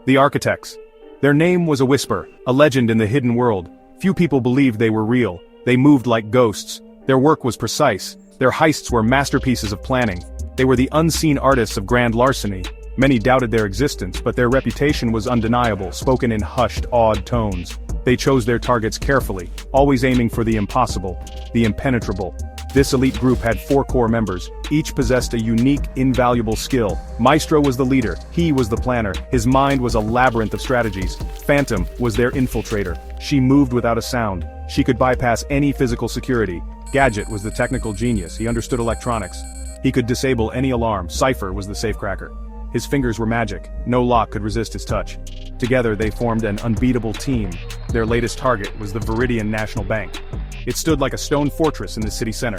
The architects. Their name was a whisper, a legend in the hidden world. Few people believed they were real. They moved like ghosts. Their work was precise. Their heists were masterpieces of planning. They were the unseen artists of grand larceny. Many doubted their existence, but their reputation was undeniable, spoken in hushed, awed tones. They chose their targets carefully, always aiming for the impossible, the impenetrable. This elite group had 4 core members. Each possessed a unique, invaluable skill. Maestro was the leader. He was the planner. His mind was a labyrinth of strategies. Phantom was their infiltrator. She moved without a sound. She could bypass any physical security. Gadget was the technical genius. He understood electronics. He could disable any alarm. Cypher was the safecracker. His fingers were magic. No lock could resist his touch. Together they formed an unbeatable team. Their latest target was the Veridian National Bank. It stood like a stone fortress in the city center.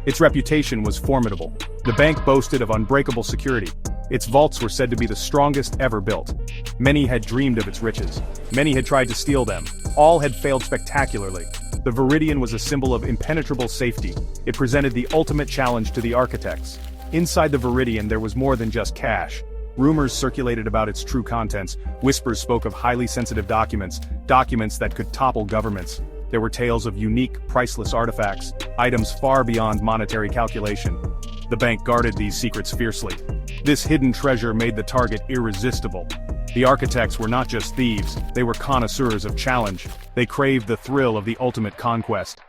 Its reputation was formidable. The bank boasted of unbreakable security. Its vaults were said to be the strongest ever built. Many had dreamed of its riches. Many had tried to steal them. All had failed spectacularly. The Veridian was a symbol of impenetrable safety. It presented the ultimate challenge to the architects. Inside the Veridian there was more than just cash. Rumors circulated about its true contents. Whispers spoke of highly sensitive documents that could topple governments. There were tales of unique, priceless artifacts, items far beyond monetary calculation. The bank guarded these secrets fiercely. This hidden treasure made the target irresistible. The architects were not just thieves, they were connoisseurs of challenge. They craved the thrill of the ultimate conquest.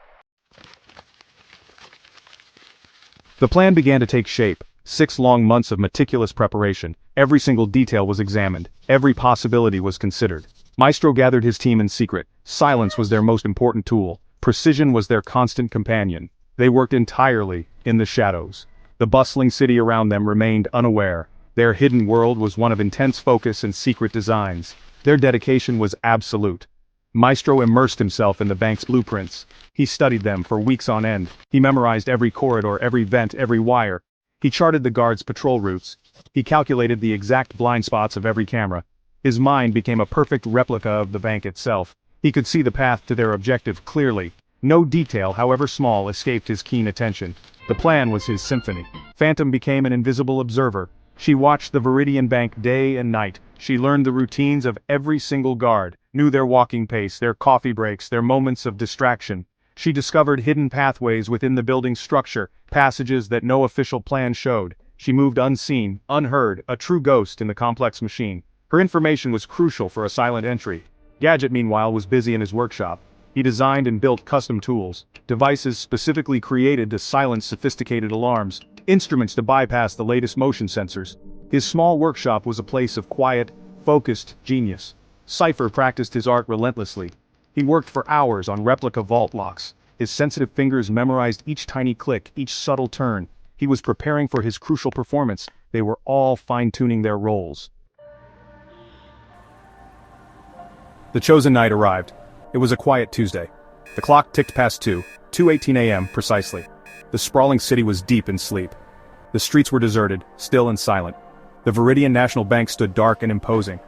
The plan began to take shape. 6 long months of meticulous preparation. Every single detail was examined. Every possibility was considered. Maestro gathered his team in secret. Silence was their most important tool. Precision was their constant companion. They worked entirely in the shadows. The bustling city around them remained unaware. Their hidden world was one of intense focus and secret designs. Their dedication was absolute. Maestro immersed himself in the bank's blueprints. He studied them for weeks on end. He memorized every corridor, every vent, every wire. He charted the guards' patrol routes. He calculated the exact blind spots of every camera. His mind became a perfect replica of the bank itself. He could see the path to their objective clearly. No detail, however small, escaped his keen attention. The plan was his symphony. Phantom became an invisible observer. She watched the Veridian Bank day and night. She learned the routines of every single guard, knew their walking pace, their coffee breaks, their moments of distraction. She discovered hidden pathways within the building's structure, passages that no official plan showed. She moved unseen, unheard, a true ghost in the complex machine. Her information was crucial for a silent entry. Gadget, meanwhile, was busy in his workshop. He designed and built custom tools, devices specifically created to silence sophisticated alarms, instruments to bypass the latest motion sensors. His small workshop was a place of quiet, focused genius. Cypher practiced his art relentlessly. He worked for hours on replica vault locks. His sensitive fingers memorized each tiny click, each subtle turn. He was preparing for his crucial performance. They were all fine-tuning their roles. The chosen night arrived. It was a quiet Tuesday. The clock ticked past 2:18 a.m. precisely. The sprawling city was deep in sleep. The streets were deserted, still and silent. The Veridian National Bank stood dark and imposing.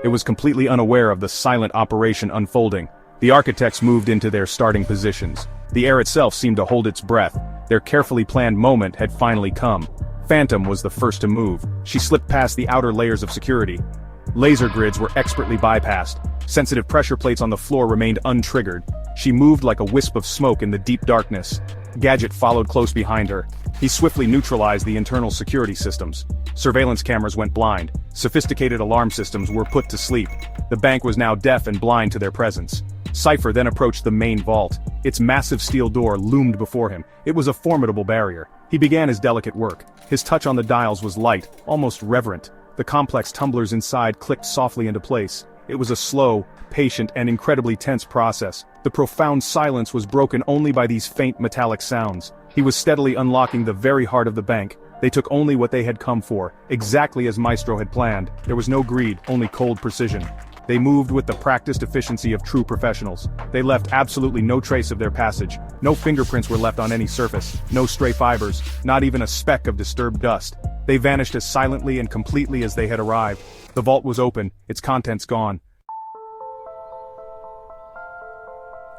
It was completely unaware of the silent operation unfolding. The architects moved into their starting positions. The air itself seemed to hold its breath. Their carefully planned moment had finally come. Phantom was the first to move. She slipped past the outer layers of security. Laser grids were expertly bypassed. Sensitive pressure plates on the floor remained untriggered. She moved like a wisp of smoke in the deep darkness. Gadget followed close behind her. He swiftly neutralized the internal security systems. Surveillance cameras went blind. Sophisticated alarm systems were put to sleep. The bank was now deaf and blind to their presence. Cypher then approached the main vault. Its massive steel door loomed before him. It was a formidable barrier. He began his delicate work. His touch on the dials was light, almost reverent. The complex tumblers inside clicked softly into place. It was a slow, patient, and incredibly tense process. The profound silence was broken only by these faint metallic sounds. He was steadily unlocking the very heart of the bank. They took only what they had come for, exactly as Maestro had planned. There was no greed, only cold precision. They moved with the practiced efficiency of true professionals. They left absolutely no trace of their passage. No fingerprints were left on any surface, no stray fibers, not even a speck of disturbed dust. They vanished as silently and completely as they had arrived. The vault was open, its contents gone.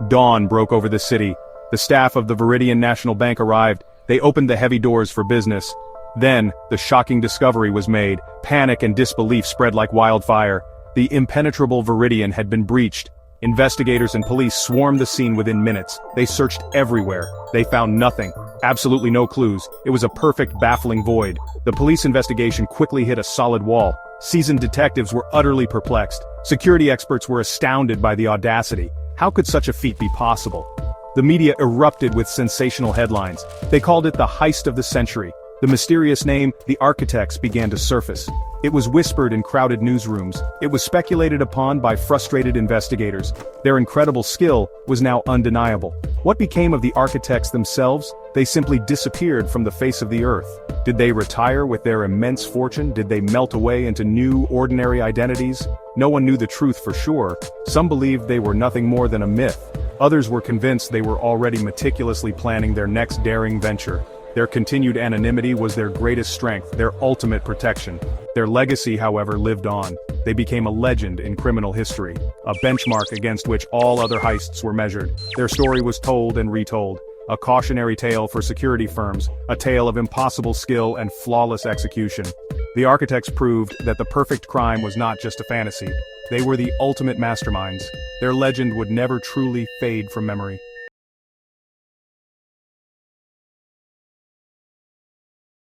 Dawn broke over the city. The staff of the Veridian National Bank arrived. They opened the heavy doors for business. Then, the shocking discovery was made. Panic and disbelief spread like wildfire. The impenetrable Veridian had been breached. Investigators and police swarmed the scene within minutes. They searched everywhere. They found nothing. Absolutely no clues. It was a perfect, baffling void. The police investigation quickly hit a solid wall. Seasoned detectives were utterly perplexed. Security experts were astounded by the audacity. How could such a feat be possible? The media erupted with sensational headlines. They called it the heist of the century. The mysterious name, the architects, began to surface. It was whispered in crowded newsrooms. It was speculated upon by frustrated investigators. Their incredible skill was now undeniable. What became of the architects themselves? They simply disappeared from the face of the earth. Did they retire with their immense fortune? Did they melt away into new, ordinary identities? No one knew the truth for sure. Some believed they were nothing more than a myth. Others were convinced they were already meticulously planning their next daring venture. Their continued anonymity was their greatest strength, their ultimate protection. Their legacy, however, lived on. They became a legend in criminal history, a benchmark against which all other heists were measured. Their story was told and retold, a cautionary tale for security firms, a tale of impossible skill and flawless execution. The architects proved that the perfect crime was not just a fantasy. They were the ultimate masterminds. Their legend would never truly fade from memory.